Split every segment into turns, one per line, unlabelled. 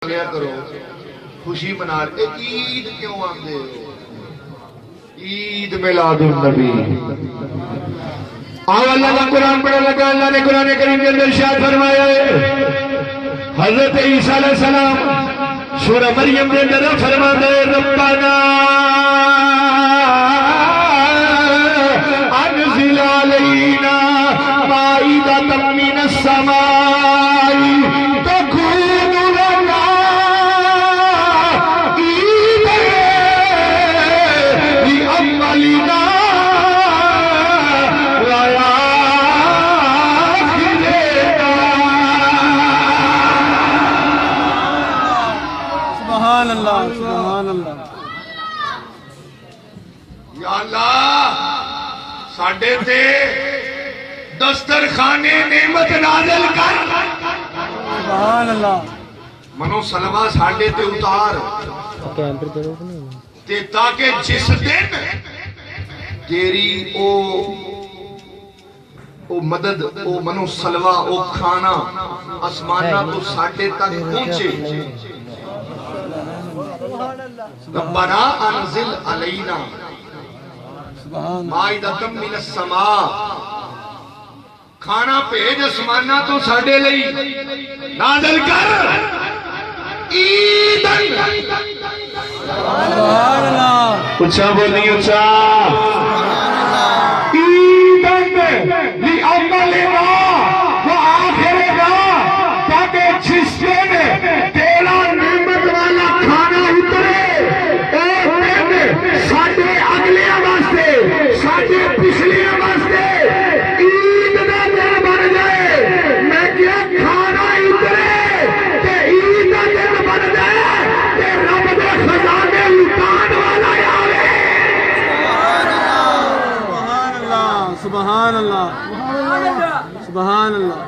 لیا کرو خوشی منا لے عید کیوں آندے ہو عید میلاد النبی اللہ کا قرآن پڑھا لگا اللہ نے قرآن کریم کے اندر ارشاد فرمایا ہے حضرت عیسیٰ علیہ السلام سورہ مریم کے اندر فرماتا ہے ربنا انزل علینا مائدۃ من السماء تکون لنا عیدا لأولنا
سبحان اللہ سبحان اللہ
یا اللہ ساڈے تے دسترخانے نعمت نازل کر
سبحان اللہ
منو سلوہ ساڈے تے اتار تے تاکہ جس دن تیری او مدد او منو سلوہ او کھانا آسمانہ تو ساڈے تک پہنچے ربنا انزل علینا مائدۃ من السماء کھانا بھیج آسمانہ تو ساڈے لئی نازل کر عیدن
سبحان اللہ
اچھا بولی اچھا عیدن لأولنا وآخرنا تاکہ جس دن تیرا نعمت والا کھانا اترے اور دن ساڈے اگلے واسطے ساڈے پچھلے واسطے عید دا دن بن جائے میں کیا کھانا اترے تے عید دا دن بن جائے تے رب دے خزانے لٹان والا آوے
سبحان اللہ سبحان اللہ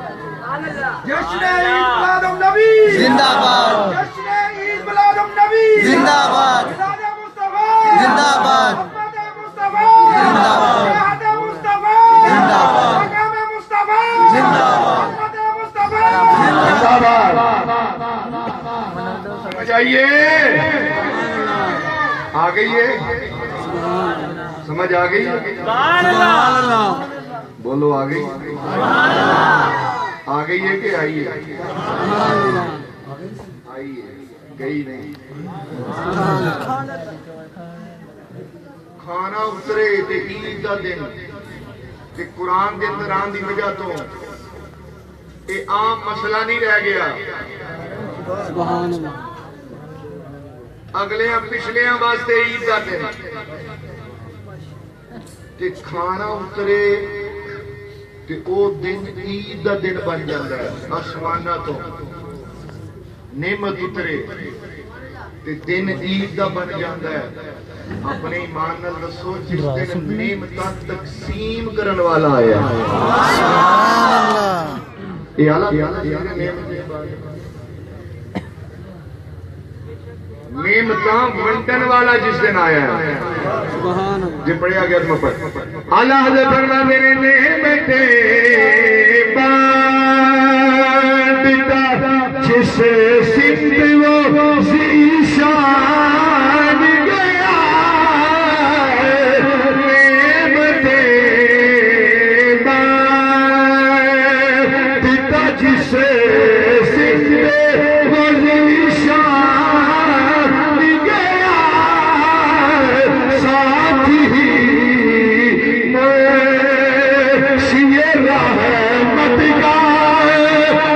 جشن عید میلاد النبی
زندہ باد
جشن عید میلاد النبی
زندہ باد
میلاد مصطفیٰ
زندہ باد
محمد مصطفیٰ
زندہ باد
محمد مصطفیٰ
زندہ باد
مقام مصطفیٰ
زندہ باد
محمد مصطفیٰ
سمجھ آئیے آ گئی ہے سمجھ آ گئی
سبحان اللہ
بولو آ گئی آ گئی ہے کہ آئی ہے آئی ہے گئی نہیں کھانا اترے تے عید دا دن تے قرآن دے دران دی وجہ تو اے عام مسئلہ نہیں رہ گیا
سبحان اللہ
اگلے پچھلے واسطے عید دا دن تے کھانا اترے تے او دن عید دا دن بن جاتا ہے آسمانہ تو نعمت اترے تے دن عید دا بن جاتا ہے اپنے ایمان نال دسو جس دن نعمتاں تقسیم کرن والا آیا یہ اعلیٰ نعمتاں ونڈن والا جس دن آیا ہے
سبحان اللہ
جب پڑھیا گیا تمہیں پڑھ اللہ حضرت فرما میرے نعمتیں بانٹتا جس سمت وہ ذیشان گیا نعمتیں بانٹتا جس سمت وہ ذیشان گیا ساتھ ہی شیئے رحمت کا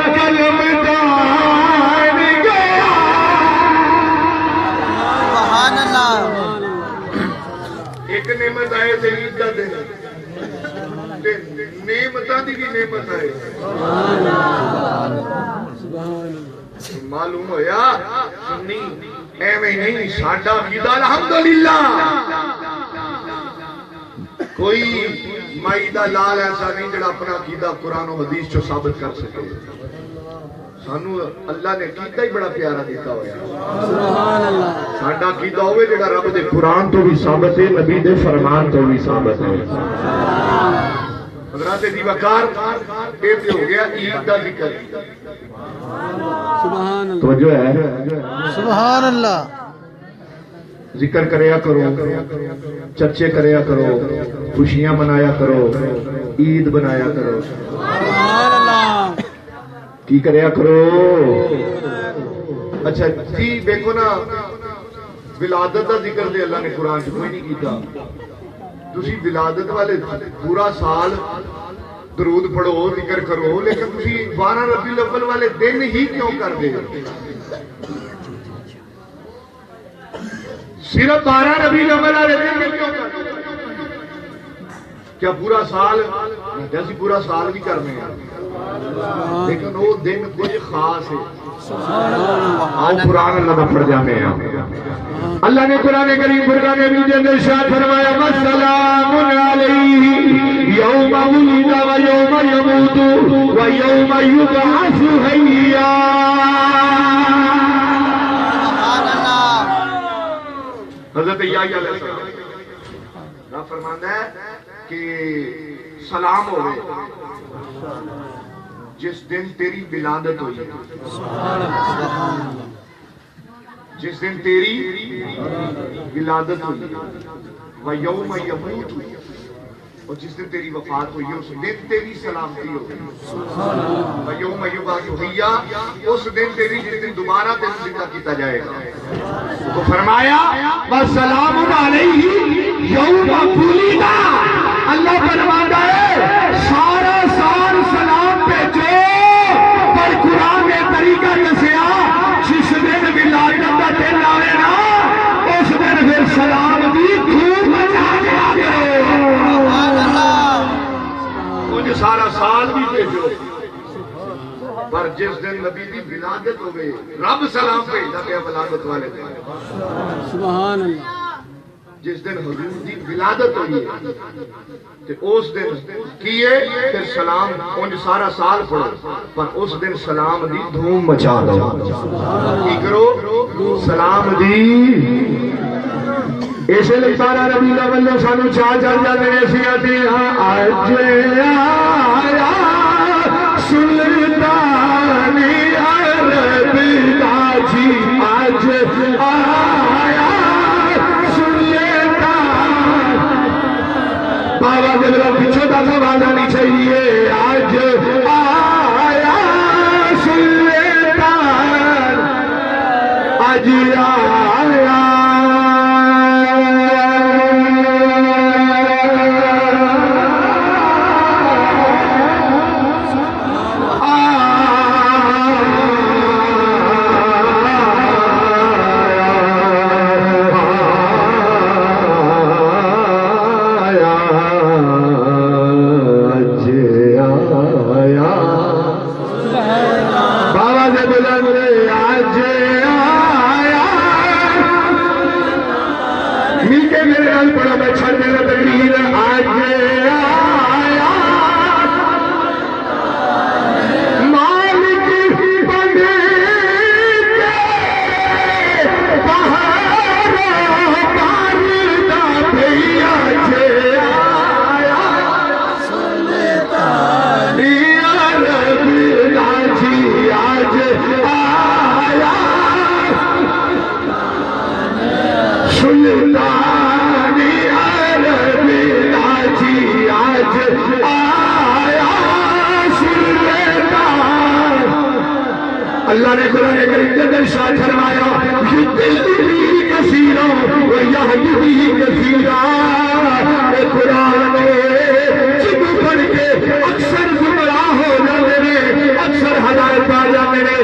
قلم دان گیا
سبحان اللہ
ایک نعمت آئے تھے عید کا دن نعمتاں دی بھی نعمت آئے معلوم ہویا سنی ایویں نہیں ساڈا عقیدہ الحمدللہ کوئی مائی دا لال ایسا نہیں جڑا اپنا عقیدہ قرآن و حدیث چو ثابت کر سکے سانو اللہ نے عقیدہ ہی بڑا پیارا دیتا ہویا
سبحان اللہ
ساڈا عقیدہ ہوئے جڑا رب دے قرآن تو بھی ثابت ہے نبی دے فرمان تو بھی ثابت ہے حضرات دی وقار یہ ہو گیا عید دا ذکر
سبحان اللہ
توجہ ہے؟
سبحان اللہ
ذکر کریا کرو، چرچے کریا کرو، خوشیاں منایا کرو، عید بنایا کرو،
سبحان اللہ
کی کریا کرو۔ اچھا جی دیکھو نا، ولادت کا ذکر دے اللہ نے قرآن چ کوئی نہیں کیتا۔ تسی ولادت والے پورا سال درود پڑھو، ذکر کرو، لیکن تسی 12 ربیع الاول والے دن ہی کیوں کر دے؟ صرف 12 ربیع الاول والے دن ہی کیوں کر دے؟ کیا پورا سال؟ جیسے پورا سال بھی کرنے ہیں، لیکن وہ دن کچھ خاص ہے۔ آؤ قرآن اللہ کا پڑھ جانے ہیں۔ اللہ نے قرآن کریم فرقان حمید اندر ارشاد فرمایا وَسَلَامٌ عَلَيْهِ يَوْمَ وُلِدَ وَيَوْمَ يَمُوتُ وَيَوْمَ يُبْعَثُ حَيًّا۔ حضرت یحییٰ علیہ السلام فرماتا ہے کہ سلام ہوئے جس دن تیری ولادت ہوئی، جس دن تیری ولادت ہوئی، وَيَوْمَ يَمُوتُ، اور جس دن تیری وفات ہوئی اس دن تیری سلامتی ہوئی، وَيَوْمَ يُبْعَثُ حَيًّا، اس دن تیری جس دن دوبارہ تیری زندہ کیتا جائے گا۔ تو فرمایا وَسَلَامٌ عَلَيْهِ يَوْمَ وُلِدَ، اللہ فرماتا ہے سارا سال سلام بھیجو، پر قرآن نے طریقہ دسیا جس دن ولادت کا دن آئے نا اس دن پھر سلام بھی خوب مچا دیا کرو، کچھ سارا سال بھی بھیجو، پر جس دن نبی کی ولادت ہو گئی رب سلام بھیجتا پیا ولادت والے دن،
سبحان اللہ
جس دن حضور کی ولادت ہوئی ہے اس دن کیے پھر سلام انج سارا سال پڑھو، پر اس دن سلام دی دھوم مچا دو، کی کرو سلام دی۔ اسے لئے 12 ربیع الاول سانو چار جاتے ہیں سیاتی ہاں آج آیا سلطان عرب تاجی، آج آیا بابا کے میرا پیچھے تک آواز آنی چاہیے، آج آیا سلطان، آج آیا اللہ نے قرآن کریم کے اندر ارشاد فرمایا یضل به کثیرا ویہدی به کثیرا، اے قرآن جب پڑھ کے اکثر گمراہ ہو جاتے ہیں، اکثر ہدایت پا جاتے ہیں۔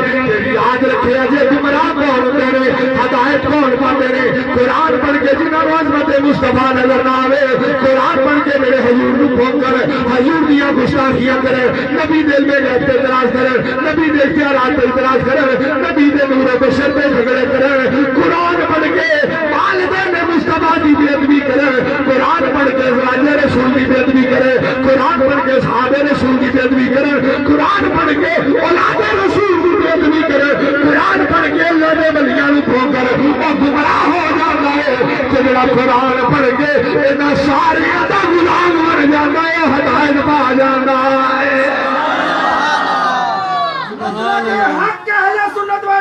یاد رکھے جی گمراہ کون ہوتے ہیں، ہدایت کون پاتے ہیں؟ قرآن پڑھ کے جنہاں نو عظمت مصطفیٰ نظر نہ آوے، قرآن پڑھ کے میرے حضور نو پھونک کر حضور دیا گستاخیاں کرے، نبی دل میں رہتے اعتراض کرے، نبی دے اختیارات پہ اعتراض کرے، نبی دے نور بشر پہ جھگڑے کرے، قرآن پڑھ کے والدین مصطفیٰ کی بے ادبی کرے، قرآن پڑھ کے ازواج رسول کی بے ادبی کرے، قرآن پڑھ کے صحابہ رسول کی بے ادبی کرے، قرآن پڑھ کے اولاد رسول کی بے ادبی کرے، قرآن پڑھ کے اللہ نے ولیاں نو کھو کر اور گمراہ ہو جاتا ہے۔ کہ جڑا قرآن پڑھ کے انہاں سارے دا غلام بن جاتا ہے، ہدایت پا جاتا ہے۔
حق کے اہل سنت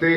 ਤੇ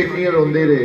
ਇੰਨੀ ਰੋਂਦੇ ਰਹੇ।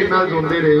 ਇੰਨਾ ਰੋਂਦੇ ਰਹੇ।